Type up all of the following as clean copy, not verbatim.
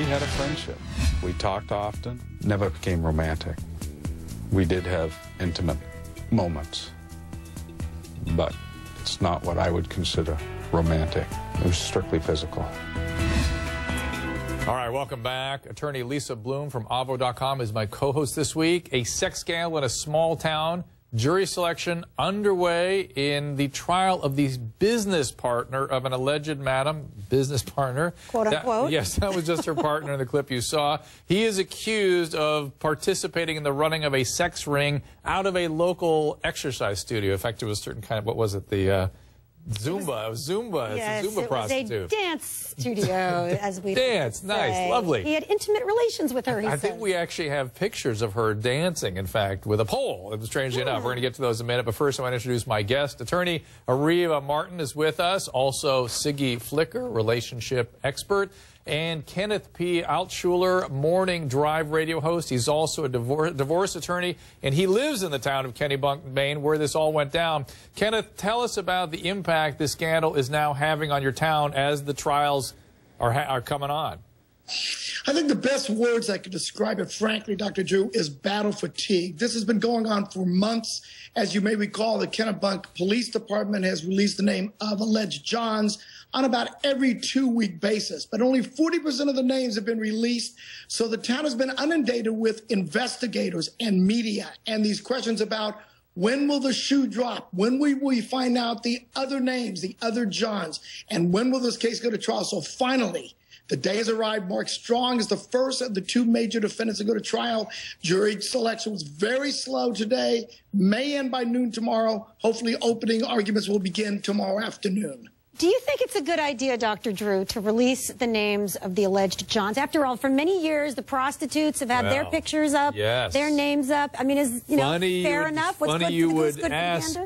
had a friendship. We talked often, never became romantic. We did have intimate moments, but it's not what I would consider romantic. It was strictly physical. All right, welcome back. Attorney Lisa Bloom from Avvo.com is my co-host this week. A sex scandal in a small town. Jury selection underway in the trial of the business partner of an alleged business partner. Quote unquote. Yes, that was just her partner in the clip you saw. He is accused of participating in the running of a sex ring out of a local exercise studio. In fact, it was a certain kind of, what was it, the Zumba. It was Zumba. Yes, it's a Zumba prostitute. It was a dance studio, as we dance, nice, lovely. He had intimate relations with her, he I says. think we actually have pictures of her dancing, in fact, with a pole, strangely enough. We're going to get to those in a minute, but first I want to introduce my guest. Attorney Ariva Martin is with us, also Siggy Flicker, relationship expert, and Kenneth P. Altschuler, morning drive radio host. He's also a divorce attorney, and he lives in the town of Kennebunk, Maine, where this all went down. Kenneth, tell us about the impact this scandal is now having on your town as the trials are coming on. I think the best words I could describe it, frankly, Dr. Drew, is battle fatigue. This has been going on for months. As you may recall, the Kennebunk Police Department has released the name of alleged Johns on about every 2-week basis, but only 40% of the names have been released. So the town has been inundated with investigators and media and these questions about when will the shoe drop? When will we find out the other names, the other Johns? And when will this case go to trial? So finally, the day has arrived. Mark Strong is the first of the 2 major defendants to go to trial. Jury selection was very slow today, may end by noon tomorrow. Hopefully opening arguments will begin tomorrow afternoon. Do you think it's a good idea, Dr. Drew, to release the names of the alleged Johns? After all, for many years, the prostitutes have had their pictures up, their names up. I mean, is fair enough? Funny you would ask,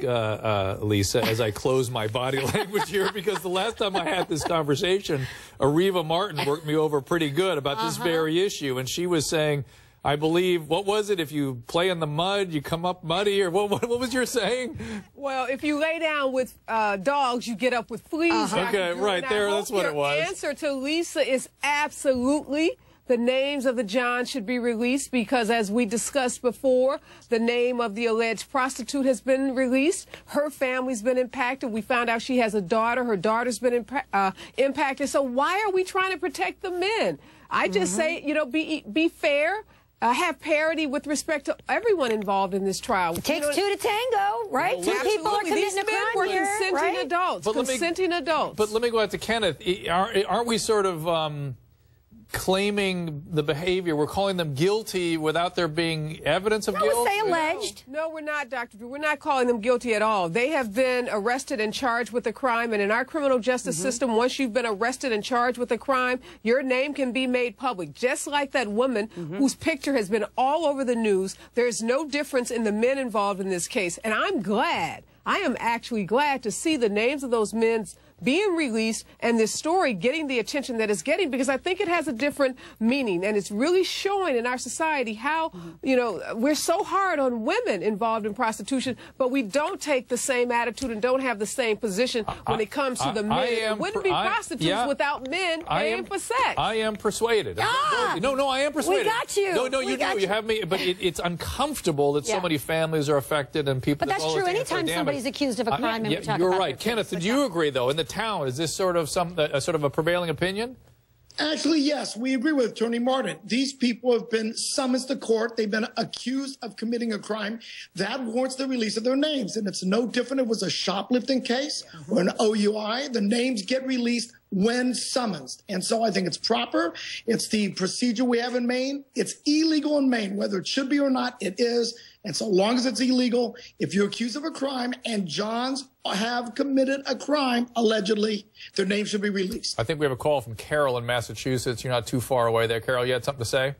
Lisa, as I close my body language here, because the last time I had this conversation, Ariva Martin worked me over pretty good about this very issue, and she was saying, I believe, what was it? If you play in the mud, you come up muddy, or what was your saying? Well, if you lay down with dogs, you get up with fleas. Okay, right there, that's what it was. The answer to Lisa is absolutely. The names of the Johns should be released because, as we discussed before, the name of the alleged prostitute has been released. Her family's been impacted. We found out she has a daughter. Her daughter's been impacted. So why are we trying to protect the men? I just say, be fair. Have parity with respect to everyone involved in this trial. It takes 2 to tango, right? Well, 2 people are committing a crime here, consenting adults. Consenting adults. But let me go out to Kenneth. Aren't we sort of claiming the behavior? We're calling them guilty without there being evidence of guilt? I would say alleged. No, we're not, Dr. Drew. We're not calling them guilty at all. They have been arrested and charged with a crime, and in our criminal justice system, once you've been arrested and charged with a crime, your name can be made public. Just like that woman whose picture has been all over the news, there's no difference in the men involved in this case. And I'm glad, I am actually glad to see the names of those men being released and this story getting the attention that it's getting, because I think it has a different meaning, and it's really showing in our society how, we're so hard on women involved in prostitution, but we don't take the same attitude and don't have the same position when it comes to the men. It wouldn't be prostitutes without men paying for sex. I am persuaded. No, I am persuaded. We got you. No, you do. You have me, but it's uncomfortable that so many families are affected and people. But that's true. Anytime somebody's accused of a crime, and we talk you're about right. Kenneth, did you agree though? In the town, is this sort of a prevailing opinion? Actually, yes, we agree with Attorney Martin. These people have been summoned to court. They've been accused of committing a crime. That warrants the release of their names. And it's no different if it was a shoplifting case or an OUI. The names get released when summoned. And so I think it's proper. It's the procedure we have in Maine. It's illegal in Maine. Whether it should be or not, it is. And so long as it's illegal, if you're accused of a crime and Johns have committed a crime, allegedly, their name should be released. I think we have a call from Carol in Massachusetts. You're not too far away there. Carol, you had something to say?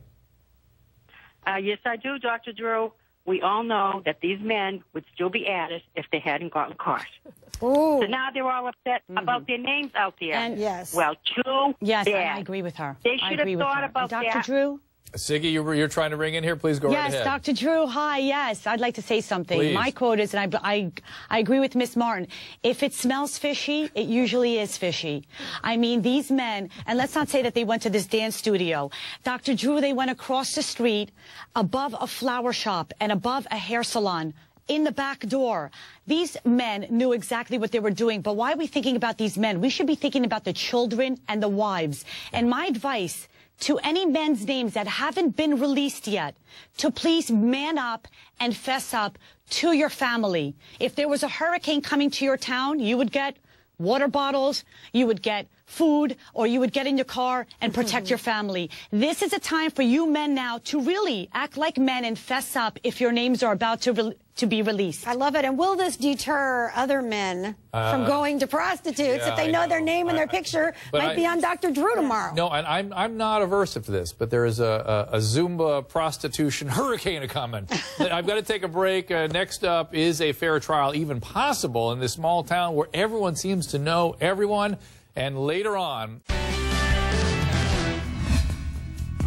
Yes, I do, Dr. Drew. We all know that these men would still be at it if they hadn't gotten caught. Ooh. So now they're all upset about their names out there. And yes. Well, too Yes, bad. I agree with her. They should have thought about Dr. that. Drew? Siggy, you're trying to ring in here. Please go right ahead. Yes, Dr. Drew, hi, yes. I'd like to say something. Please. My quote is, and I agree with Miss Martin, if it smells fishy, it usually is fishy. I mean, these men, and let's not say that they went to this dance studio. Dr. Drew, they went across the street, above a flower shop and above a hair salon, in the back door. These men knew exactly what they were doing, but why are we thinking about these men? We should be thinking about the children and the wives. And my advice to any men's names that haven't been released yet, to please man up and fess up to your family. If there was a hurricane coming to your town, you would get water bottles, you would get food, or you would get in your car and protect your family. This is a time for you men now to really act like men and fess up if your names are about to be released. I love it. And will this deter other men from going to prostitutes if they know their name and their picture might be on Dr. Drew tomorrow? No, and I'm not averse to this, but there is a Zumba prostitution hurricane coming. I've got to take a break. Next up, is a fair trial even possible in this small town where everyone seems to know everyone? And later on,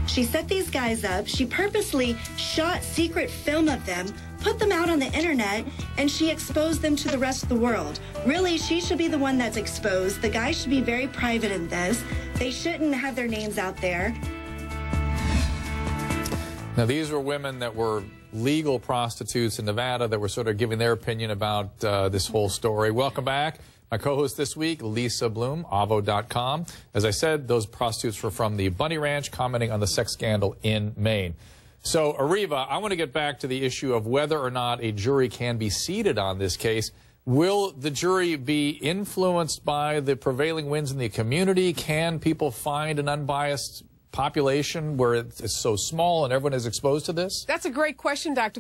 she set these guys up. She purposely shot secret film of them, put them out on the internet, and she exposed them to the rest of the world. Really, she should be the one that's exposed. The guys should be very private in this. They shouldn't have their names out there. Now, these were women that were legal prostitutes in Nevada that were sort of giving their opinion about this whole story. Welcome back. My co-host this week, Lisa Bloom, Avo.com. As I said, those prostitutes were from the Bunny Ranch, commenting on the sex scandal in Maine. So, Ariva, I want to get back to the issue of whether or not a jury can be seated on this case. Will the jury be influenced by the prevailing winds in the community? Can people find an unbiased population where it's so small and everyone is exposed to this? That's a great question, Dr.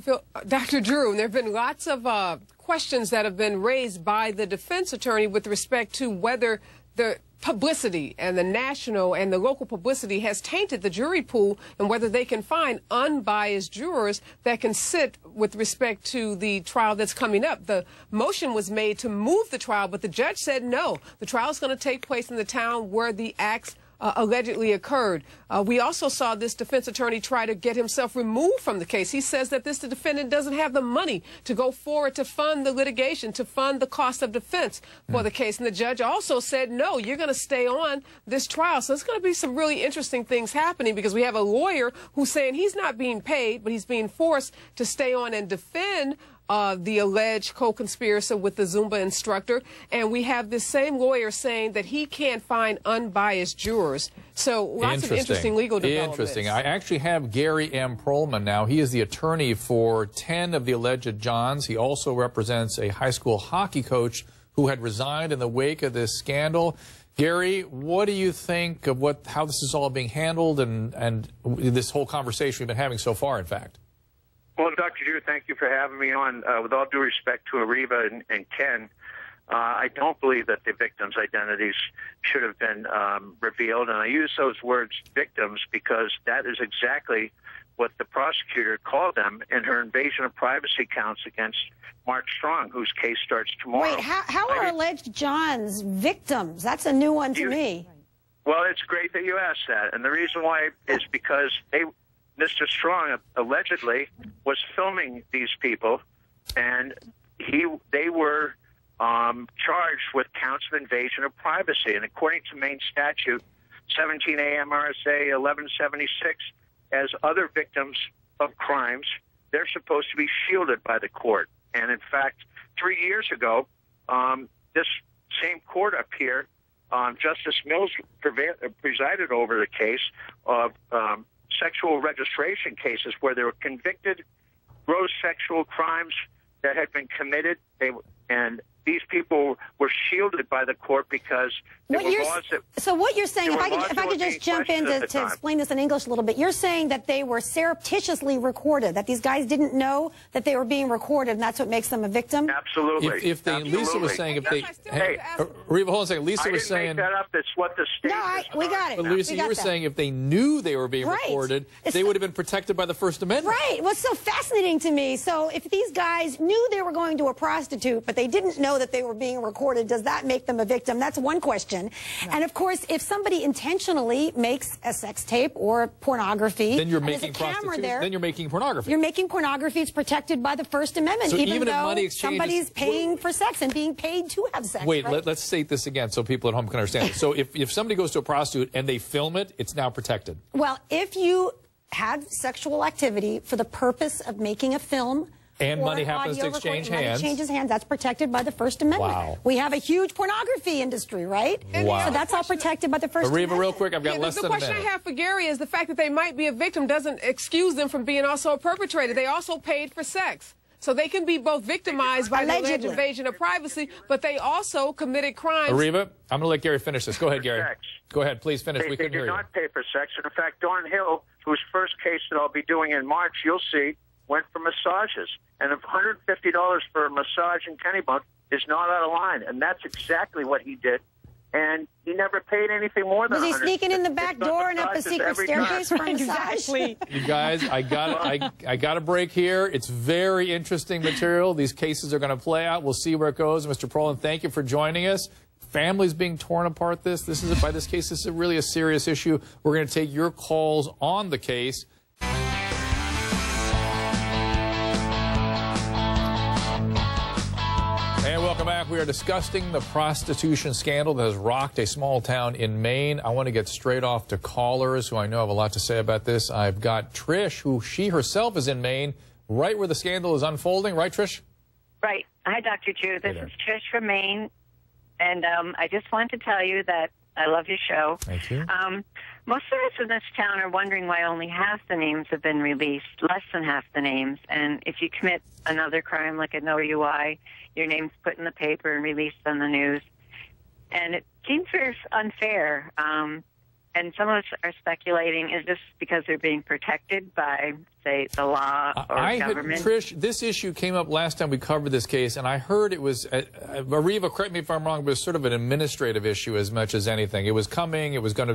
Drew. And there have been lots of questions that have been raised by the defense attorney with respect to whether the publicity and the national and the local publicity has tainted the jury pool and whether they can find unbiased jurors that can sit with respect to the trial that's coming up. The motion was made to move the trial, but the judge said no. The trial is going to take place in the town where the acts allegedly occurred. We also saw this defense attorney try to get himself removed from the case. He says that the defendant doesn't have the money to go forward to fund the litigation, to fund the cost of defense for the case. And the judge also said, no, you're going to stay on this trial. So it's going to be some really interesting things happening because we have a lawyer who's saying he's not being paid, but he's being forced to stay on and defend the alleged co-conspirator with the Zumba instructor. And we have this same lawyer saying that he can't find unbiased jurors. So lots of interesting legal developments. Interesting. I actually have Gary M. Perlman now. He is the attorney for 10 of the alleged Johns. He also represents a high school hockey coach who had resigned in the wake of this scandal. Gary, what do you think of how this is all being handled and this whole conversation we've been having so far, in fact? Well, Dr. Drew, thank you for having me on. With all due respect to Ariva and Ken, I don't believe that the victims' identities should have been revealed. And I use those words, victims, because that is exactly what the prosecutor called them in her invasion of privacy counts against Mark Strong, whose case starts tomorrow. Wait, how are alleged Johns victims? That's a new one to me. Well, it's great that you asked that. And the reason why is because Mr. Strong allegedly was filming these people, and they were charged with counts of invasion of privacy. And according to Maine statute 17 AMRSA 1176, as other victims of crimes, they're supposed to be shielded by the court. And in fact, 3 years ago, this same court up here, Justice Mills presided over the case of sexual registration cases where there were convicted gross sexual crimes that had been committed, and these people were shielded by the court because there were laws that... So what you're saying, if I could just jump in to explain this in English a little bit, you're saying that they were surreptitiously recorded, that these guys didn't know that they were being recorded, and that's what makes them a victim? Absolutely. Lisa was saying Reva, hold on a second. Lisa was saying... I didn't make that up. That's what the state... No, we got it. But Lisa, you were saying if they knew they were being recorded, they would have been protected by the First Amendment. Right. What's so fascinating to me, so if these guys knew they were going to a prostitute, but they didn't know know that they were being recorded, does that make them a victim? That's one question. No. And of course, if somebody intentionally makes a sex tape or pornography, then you're making prostitution. Then you're making pornography. You're making pornography. It's protected by the First Amendment, so even though if money exchanges, somebody's paying for sex and being paid to have sex. Wait, right? let's state this again so people at home can understand. So if somebody goes to a prostitute and they film it, it's now protected. Well, if you have sexual activity for the purpose of making a film, and money happens to exchange hands. Money changes hands. That's protected by the First Amendment. Wow. We have a huge pornography industry, right? Wow. So that's all protected by the First Amendment. Real quick, I've got less than a minute. The question I have for Gary is the fact that they might be a victim doesn't excuse them from being also a perpetrator. They also paid for sex. So they can be both victimized by the alleged invasion of privacy, but they also committed crimes. Ariva, I'm going to let Gary finish this. Go ahead, Gary. Go ahead, please finish. We couldn't hear you. They did not pay for sex. And in fact, Dawn Hill, whose first case that I'll be doing in March, you'll see, went for massages. And $150 for a massage in Kennebunk is not out of line. And that's exactly what he did. And he never paid anything more than $150. Was he sneaking in the back door and up a secret staircase for a massage? Exactly. You guys, I got a break here. It's very interesting material. These cases are going to play out. We'll see where it goes. Mr. Perlin, thank you for joining us. Families being torn apart. By this case, this is really a serious issue. We're going to take your calls on the case. And welcome back. We are discussing the prostitution scandal that has rocked a small town in Maine. I want to get straight off to callers who I know have a lot to say about this. I've got Trish, who she herself is in Maine, right where the scandal is unfolding. Right, Trish? Right. Hi, Dr. Drew. This is Trish from Maine. And I just wanted to tell you that I love your show. Thank you. Most of us in this town are wondering why only half the names have been released, less than half the names. And if you commit another crime like an OUI, your name's put in the paper and released on the news. And it seems very unfair. And some of us are speculating, is this because they're being protected by, say, the law or government? Trish, this issue came up last time we covered this case, and I heard it was, Ariva, correct me if I'm wrong, but it was sort of an administrative issue as much as anything. It was coming, it was going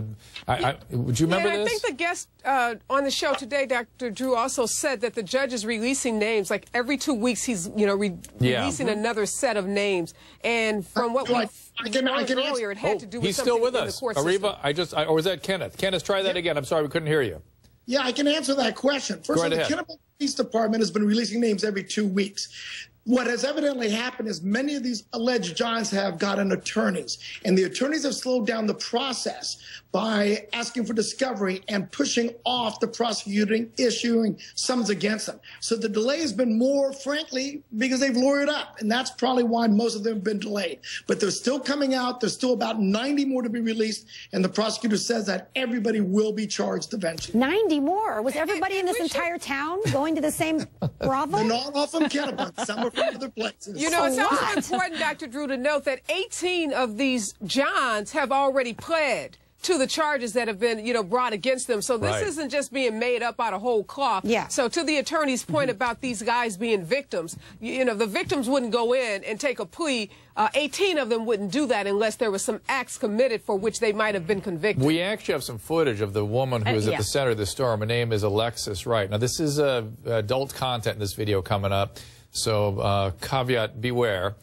to, would you remember this? I think the guest on the show today, Dr. Drew, also said that the judge is releasing names. Like every 2 weeks, he's, releasing another set of names. And from what we learned earlier, it had to do with he's still with in us. The court Ariva, system. or was that Kenneth? Kenneth, try that again. I'm sorry, we couldn't hear you. Yeah, I can answer that question. First of all, the Kennebunk Police Department has been releasing names every 2 weeks. What has evidently happened is many of these alleged Johns have gotten attorneys, and the attorneys have slowed down the process by asking for discovery and pushing off the prosecuting, issuing summons against them. So the delay has been more, frankly, because they've lawyered up, and that's probably why most of them have been delayed. But they're still coming out. There's still about 90 more to be released, and the prosecutor says that everybody will be charged eventually. 90 more? Was everybody in this entire town going to the same brothel? They're not all from Kennebunk. Some are from other places. You know, it's also important, Dr. Drew, to note that 18 of these Johns have already pled to the charges that have been, brought against them. So this isn't just being made up out of whole cloth. Yeah. So to the attorney's point about these guys being victims, the victims wouldn't go in and take a plea. 18 of them wouldn't do that unless there was some acts committed for which they might have been convicted. We actually have some footage of the woman who is at the center of the storm. Her name is Alexis Wright. Now, this is adult content in this video coming up, so caveat beware.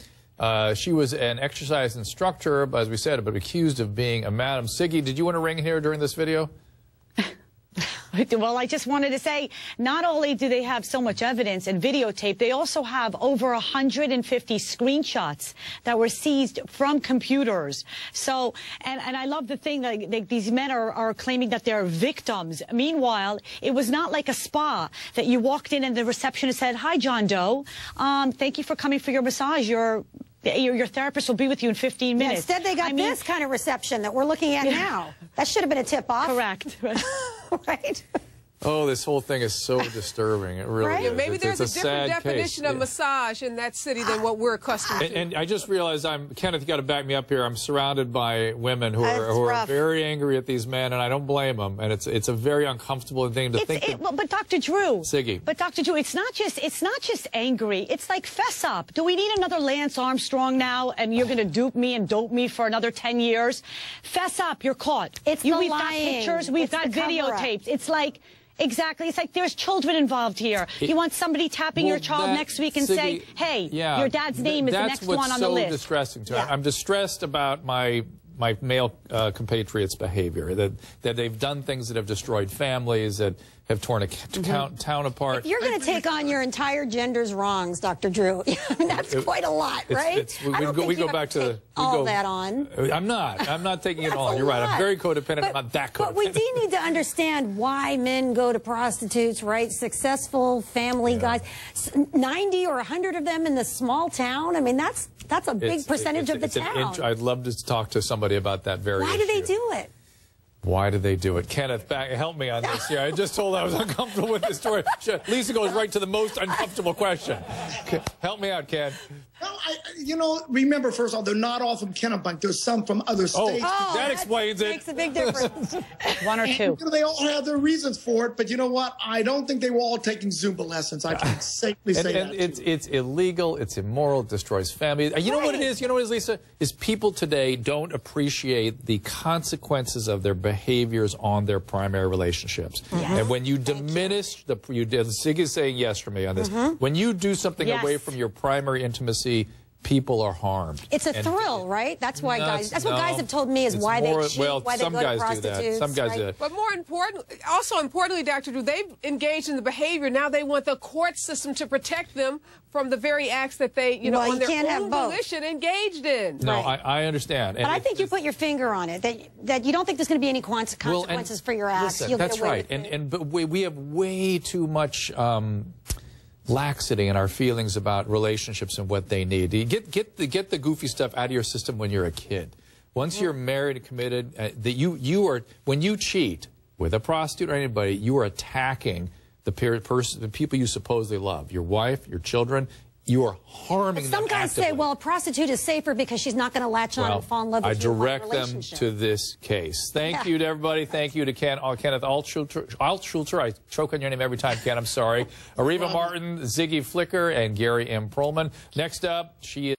She was an exercise instructor, as we said, but accused of being a madam. Siggy, did you want to ring here during this video? Well, I just wanted to say, not only do they have so much evidence and videotape, they also have over 150 screenshots that were seized from computers. So, and I love the thing that these men are claiming that they're victims. Meanwhile, it was not like a spa that you walked in and the receptionist said, "Hi, John Doe. Thank you for coming for your massage. Your therapist will be with you in 15 minutes. Instead, they got this kind of reception that we're looking at now. That should have been a tip-off. Correct. Right? Oh, this whole thing is so disturbing. It really is. Maybe there's a different definition of case. massage in that city than what we're accustomed to. And I just realized Kenneth, you got to back me up here. I'm surrounded by women who are very angry at these men, and I don't blame them. And it's a very uncomfortable thing to think. But Dr. Drew, Siggy. But Dr. Drew, it's not just angry. It's like fess up. Do we need another Lance Armstrong now? And you're going to dupe me and dope me for another 10 years? Fess up. You're caught. We've got pictures. We've got videotapes. It's like. Exactly. It's like there's children involved here. You want somebody tapping your child next week and say, hey, your dad's name is the next one on the list. That's what's so distressing to me. I'm distressed about my male compatriots' behavior, that they've done things that have destroyed families, that have torn a town apart. If you're going to take on your entire gender's wrongs, Dr. Drew, that's quite a lot, right? We go back to all that on. I'm not taking it on. You're right. I'm very codependent. I'm not that codependent. But we do need to understand why men go to prostitutes, right? Successful family guys, 90 or 100 of them in the small town. I mean, that's a big percentage of the town. I'd love to talk to somebody about that very issue. Why do they do it? Why do they do it? Kenneth, help me on this here. I just told I was uncomfortable with this story. Lisa goes right to the most uncomfortable question. Help me out, Ken. Well, remember, first of all, they're not all from Kennebunk. There's some from other states. Oh, that explains it. Makes a big difference. One or two. They all have their reasons for it, but you know what? I don't think they were all taking Zumba lessons. I can safely say that. It's illegal. It's immoral. It destroys families. You know what it is? You know what it is, Lisa? Is people today don't appreciate the consequences of their behaviors on their primary relationships. And when you diminish Siggy is saying yes for me on this. When you do something away from your primary intimacy, people are harmed. It's a thrill, right? That's why guys. That's what guys have told me is why they cheat, why they go to prostitutes. Some guys do that. But more importantly, Dr. Drew, they've engaged in the behavior. Now they want the court system to protect them from the very acts that they, on their own volition engaged in. No, I understand. But I think you put your finger on it, that you don't think there's going to be any consequences for your acts. Listen, that's right. But we have way too much laxity in our feelings about relationships and what they need. You get the goofy stuff out of your system when you're a kid. Once you're married and committed, when you cheat with a prostitute or anybody, you are attacking the people you supposedly love, your wife, your children. You are harming them. Some guys say, well, a prostitute is safer because she's not going to latch on and fall in love with you. I direct them to this case. Thank you to everybody. Thank you to Kenneth Altschuler. I choke on your name every time, Ken. I'm sorry. Ariva Martin, Siggy Flicker, and Gary M. Perlman. Next up, she is